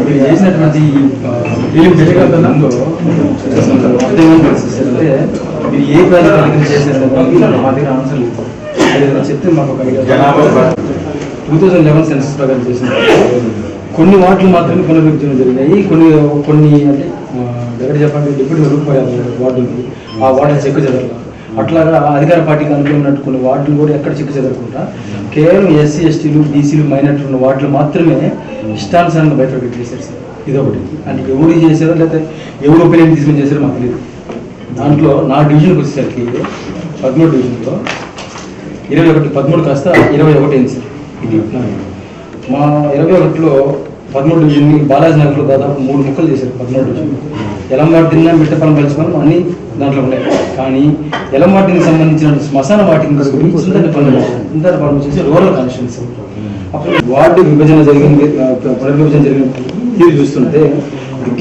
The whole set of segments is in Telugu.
మీరు చేసినటువంటి డీలిమిటేషన్లో అంటే మీరు ఏ ప్రాజెక్ట్ చేసినట్టు మా దగ్గర ఆన్సర్ లేదు. అది చెప్తే మాకు ఒక 2011 సెన్సస్ ప్రకారం చేసిన కొన్ని వార్డులు మాత్రమే పునరుద్ధరణ జరిగినాయి. కొన్ని అంటే దగ్గర చెప్పండి డిప్యూటీ వార్డులు ఆ వార్డులు చెక్కు చెదరలా. అట్లాగా అధికార పార్టీకి అనుకున్నట్టు కొన్ని వార్డులు కూడా ఎక్కడ చెక్కు చెదరకుండా కేవలం ఎస్సీ ఎస్టీలు బీసీలు మైనార్టీలు ఉన్న వార్డులు మాత్రమే ఇష్టానుసారంగా బయట పెట్టేశారు సార్. ఇదొకటి అంటే ఎవరు చేశారో లేకపోతే ఎవరు ఒపీనియన్ తీసుకుని చేశారో మాకు తెలియదు. దాంట్లో నా డివిజన్కి వచ్చేసరికి 13 డివిజన్లో 13 కాస్త 21 అయింది సార్. ఇది మా 21లో 13 డివిజన్ని బాలాజీ నగర్లో దాదాపు 3 ముక్కలు చేశారు. 13 డివిజన్ ఎలంవాటి తిన్నా మిట్టపల్లం కలిసిపోవడం అన్ని దాంట్లో ఉన్నాయి. కానీ ఎలంవాటికి సంబంధించిన శ్మశాన వాటికి ఇంతపల్లం వచ్చేసి రూరల్ కాన్స్టిట్యూన్సీ. అప్పుడు వార్డు విభజన జరిగింది, పునర్విభజన జరిగిన తీరు చూస్తుంటే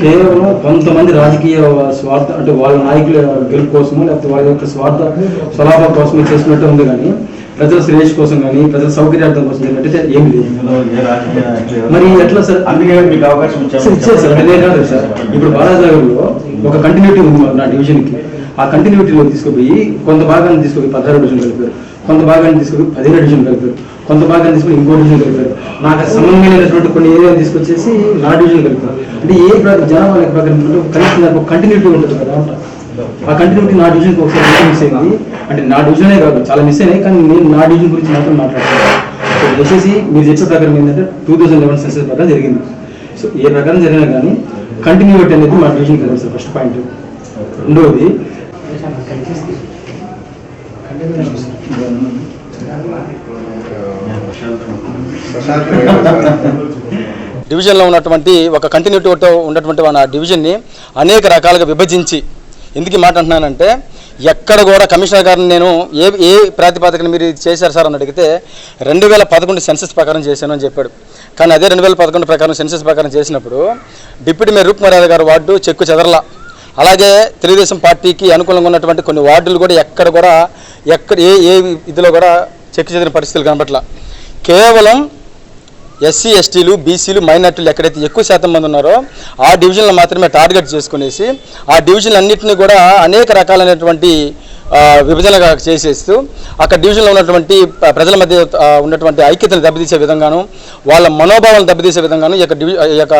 కేవలం కొంతమంది రాజకీయ స్వార్థ అంటే వాళ్ళ నాయకుల గెలుపు కోసమో లేకపోతే వాళ్ళ యొక్క స్వలాభం కోసమే చేసినట్టు ఉంది. కానీ ప్రజల శ్రేయస్ కోసం కానీ ప్రజల సౌకర్యార్థం కోసం జరిగినట్టయితే ఏమి లేదు. మరి ఎట్లా సార్ మీకు అవకాశం ఇచ్చారు సార్. అదే కాదు సార్, ఇప్పుడు బాలాజీ నగర్లో ఒక కంటిన్యూటీ ఉంది నా డివిజన్కి. ఆ కంటిన్యూటీలో తీసుకుపోయి కొంత భాగాన్ని తీసుకుపోయి 16 డివిజన్ కలిపారు, కొంత భాగాన్ని తీసుకుపోయి 15 డివిజన్ కలిపారు, కొంత భాగాన్ని తీసుకుని ఇంకో డివిజన్ కలిపారు. నాకు సంబంధం లేనటువంటి కొన్ని ఏరియాలు తీసుకొచ్చేసి నా డివిజన్ కలిపారు. అంటే ఏ జనాభా ప్రకారం కనీసం నాకు కంటిన్యూటీ ఉంటుంది కదా. ఆ కంటిన్యూటీ నా డివిజన్కి ఒకసారి మిస్ అయింది. అంటే నా డివిజనే కాదు చాలా మిస్ అయినాయి. కానీ నేను నా డివిజన్ గురించి మాత్రం మాట్లాడుతున్నాను. వచ్చేసి మీరు చెప్పే ప్రకారం ఏంటంటే 2011 సెన్సస్ ప్రకారం జరిగింది. సో ఏ ప్రకారం జరిగినా కానీ కంటిన్యూటీ అనేది మా డివిజన్ కలిగింది సార్. First point. రెండవది డివిజన్లో ఉన్నటువంటి ఒక కంటిన్యూటీతో ఉన్నటువంటి మన డివిజన్ని అనేక రకాలుగా విభజించి ఎందుకు మాట అంటున్నానంటే ఎక్కడ కూడా కమిషనర్ గారిని నేను ఏ ప్రాతిపదికన మీరు చేశారు సార్ అని అడిగితే 2011 సెన్సస్ ప్రకారం చేశాను అని చెప్పాడు. కానీ అదే 2011 ప్రకారం సెన్సస్ ప్రకారం చేసినప్పుడు డిప్యూటీ మేయర్ రూప్కుమార్ గారి వార్డు చెక్కు చెదరలా. అలాగే తెలుగుదేశం పార్టీకి అనుకూలంగా ఉన్నటువంటి కొన్ని వార్డులు కూడా ఎక్కడ ఏ ఇదిలో కూడా చెక్కు చెదిరిన పరిస్థితులు కనబట్ల. కేవలం ఎస్సీ ఎస్టీలు బీసీలు మైనార్టీలు ఎక్కడైతే ఎక్కువ శాతం మంది ఉన్నారో ఆ డివిజన్లు మాత్రమే టార్గెట్ చేసుకునేసి ఆ డివిజన్లు అన్నింటినీ కూడా అనేక రకాలైనటువంటి విభజనగా చేసేస్తూ అక్కడ డివిజన్లో ఉన్నటువంటి ప్రజల మధ్య ఉన్నటువంటి ఐక్యతను దెబ్బతీసే విధంగాను వాళ్ళ మనోభావాలను దెబ్బతీసే విధంగాను ఈ యొక్క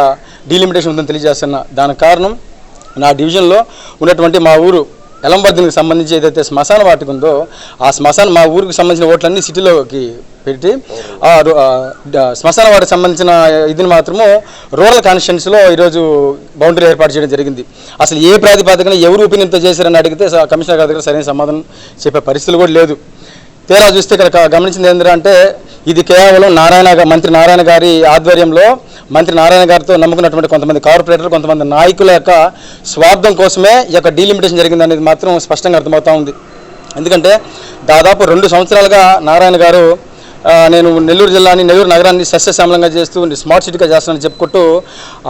డీలిమిటేషన్ ఉందని తెలియజేస్తున్నా. దానికి కారణం నా డివిజన్లో ఉన్నటువంటి మా ఊరు ఎలంబర్దినికి సంబంధించి ఏదైతే శ్మశాన వాటికి ఉందో ఆ మా ఊరికి సంబంధించిన ఓట్లన్నీ సిటీలోకి పెట్టి శ్మశాన వాటికి సంబంధించిన ఇదిని మాత్రము రూరల్ కాన్స్టిట్యున్సీలో ఈరోజు బౌండరీ ఏర్పాటు చేయడం జరిగింది. అసలు ఏ ప్రాతిపదికన ఎవరు ఒపీనియన్తో చేశారని అడిగితే కమిషనర్ గారి దగ్గర సరైన సమాధానం చెప్పే పరిస్థితులు కూడా లేదు. తీరా చూస్తే ఇక్కడ గమనించింది ఏంటంటే ఇది కేవలం మంత్రి నారాయణ గారి ఆధ్వర్యంలో మంత్రి నారాయణ గారితో నమ్ముకున్నటువంటి కొంతమంది కార్పొరేటర్లు కొంతమంది నాయకుల యొక్క స్వార్థం కోసమే ఈ యొక్క డీలిమిటేషన్ జరిగింది అనేది మాత్రం స్పష్టంగా అర్థమవుతూ ఉంది. ఎందుకంటే దాదాపు 2 సంవత్సరాలుగా నారాయణ గారు నేను నెల్లూరు నగరాన్ని సస్యశ్యామలంగా చేస్తూ స్మార్ట్ సిటీగా చేస్తానని చెప్పుకుంటూ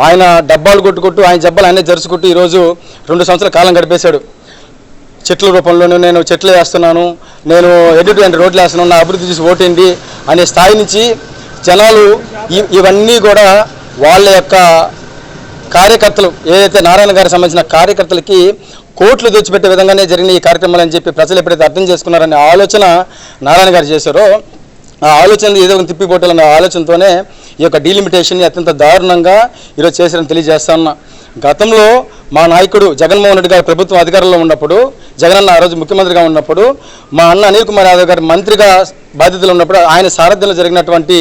ఆయన డబ్బాలు కొట్టుకుంటూ ఆయన జబ్బాలు ఆయనే జరుచుకుంటూ ఈరోజు 2 సంవత్సరాల కాలం గడిపేశాడు. చెట్ల రూపంలోనూ నేను చెట్లు వేస్తున్నాను, నేను ఎటువంటి రోడ్లు వేస్తున్నాను, నా అభివృద్ధి చూసి ఓటేయండి అనే స్థాయి నుంచి జనాలు ఇవన్నీ కూడా వాళ్ళ యొక్క కార్యకర్తలు ఏదైతే నారాయణ గారికి సంబంధించిన కార్యకర్తలకి కోట్లు దోచిపెట్టే విధంగానే జరిగిన ఈ కార్యక్రమాలు అని చెప్పి ప్రజలు ఎప్పుడైతే అర్థం చేసుకున్నారనే ఆలోచన నారాయణ గారు చేశారో ఆ ఆలోచన ఏదో తిప్పిపోటాలన్న ఆలోచనతోనే ఈ యొక్క డీలిమిటేషన్ని అత్యంత దారుణంగా ఈరోజు చేశారని తెలియజేస్తా ఉన్నా. గతంలో మా నాయకుడు జగన్మోహన్ రెడ్డి గారు ప్రభుత్వం అధికారంలో ఉన్నప్పుడు జగనన్న ఆ రోజు ముఖ్యమంత్రిగా ఉన్నప్పుడు మా అన్న అనిల్ కుమార్ యాదవ్ గారు మంత్రిగా బాధ్యతలు ఉన్నప్పుడు ఆయన సారథ్యంలో జరిగినటువంటి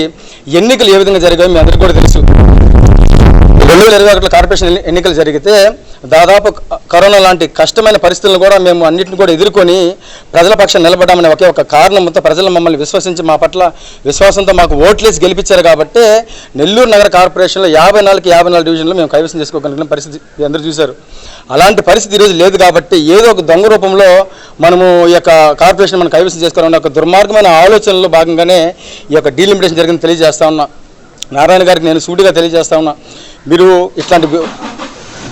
ఎన్నికలు ఏ విధంగా జరిగాయో మీ అందరికీ కూడా తెలుసు. 2021 కార్పొరేషన్ ఎన్నికలు జరిగితే దాదాపు కరోనా లాంటి కష్టమైన పరిస్థితులను కూడా మేము అన్నింటిని కూడా ఎదుర్కొని ప్రజల పక్షాన్ని నిలబడ్డామనే ఒక కారణంతో ప్రజలు మమ్మల్ని విశ్వసించి మా పట్ల విశ్వాసంతో మాకు ఓట్లేసి గెలిపించారు. కాబట్టి నెల్లూరు నగర కార్పొరేషన్లో 54 డివిజన్లు మేము కైవసం చేసుకోగలిగిన పరిస్థితి అందరూ చూశారు. అలాంటి పరిస్థితి ఈరోజు లేదు. కాబట్టి ఏదో ఒక దొంగ రూపంలో మనము ఈ యొక్క కార్పొరేషన్ మనం కైవసం చేసుకోవాలన్న ఒక దుర్మార్గమైన ఆలోచనలో భాగంగానే ఈ యొక్క డీలిమిటేషన్ జరిగింది తెలియజేస్తా ఉన్నా. నారాయణ గారికి నేను సూటిగా తెలియజేస్తా ఉన్నా, మీరు ఇట్లాంటి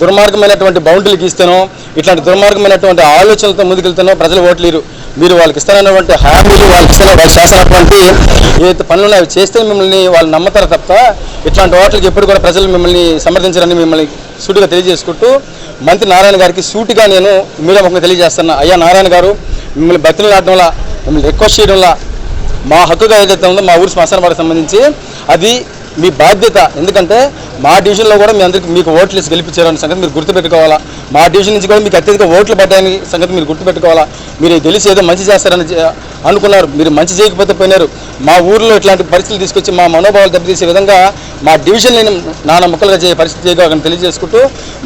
దుర్మార్గమైనటువంటి బౌండరీలు గీస్తానో ఇట్లాంటి దుర్మార్గమైనటువంటి ఆలోచనలతో ముందుకెళ్తానో ప్రజలు ఓట్లేరు. మీరు వాళ్ళకి ఇస్తారన్నటువంటి హామీలు, వాళ్ళకి చేస్తున్నటువంటి ఏదైతే పనులు ఉన్నాయో చేస్తే మిమ్మల్ని వాళ్ళు నమ్మతారు తప్ప ఇట్లాంటి వాటికి ఎప్పుడు కూడా ప్రజలు మిమ్మల్ని సమర్థించారని మిమ్మల్ని సూటిగా తెలియజేసుకుంటూ మంత్రి నారాయణ గారికి సూటిగా నేను మీడియా ముఖంగా తెలియజేస్తున్నా. అయ్యా నారాయణ గారు, మిమ్మల్ని బతిని ఆడడం వల్ల, మిమ్మల్ని రిక్వెస్ట్ చేయడం వల్ల మా హక్కుగా ఏదైతే ఉందో మా ఊరు శ్మశాన వాటికి సంబంధించి అది మీ బాధ్యత. ఎందుకంటే మా డివిజన్లో కూడా మీ అందరికీ మీకు ఓట్లు వేసి గెలిపించారనే సంగతి మీరు గుర్తుపెట్టుకోవాలా. మా డివిజన్ నుంచి కూడా మీకు అత్యధిక ఓట్లు పడ్డాయని సంగతి మీరు గుర్తుపెట్టుకోవాలా. మీరు గెలిచి ఏదో మంచి చేస్తారని అనుకున్నారు, మీరు మంచి చేయకపోతే పోయినారు. మా ఊరిలో ఇట్లాంటి పరిస్థితులు తీసుకొచ్చి మా మనోభావాలు దెబ్బతీసే విధంగా మా డివిజన్ నేను నానా ముక్కలుగా పరిస్థితి చేయగలని తెలియజేసుకుంటూ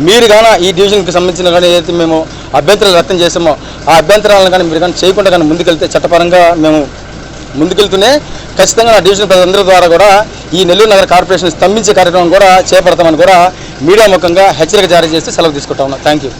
మీరు కానీ ఈ డివిజన్కి సంబంధించిన కానీ ఏదైతే మేము అభ్యంతరాలు వ్యక్తం చేసామో ఆ అభ్యంతరాలను కానీ మీరు కానీ చేయకుండా కానీ ముందుకెళ్తే చట్టపరంగా మేము ముందుకెళ్తూనే ఖచ్చితంగా నా డివిజన్ ప్రజలందరి ద్వారా కూడా ఈ నెల్లూరు నగర కార్పొరేషన్ స్తంభించే కార్యక్రమం కూడా చేపడతామని కూడా మీడియా ముఖంగా హెచ్చరిక జారీ చేసి సెలవు తీసుకుంటా ఉన్నాం. Thank you.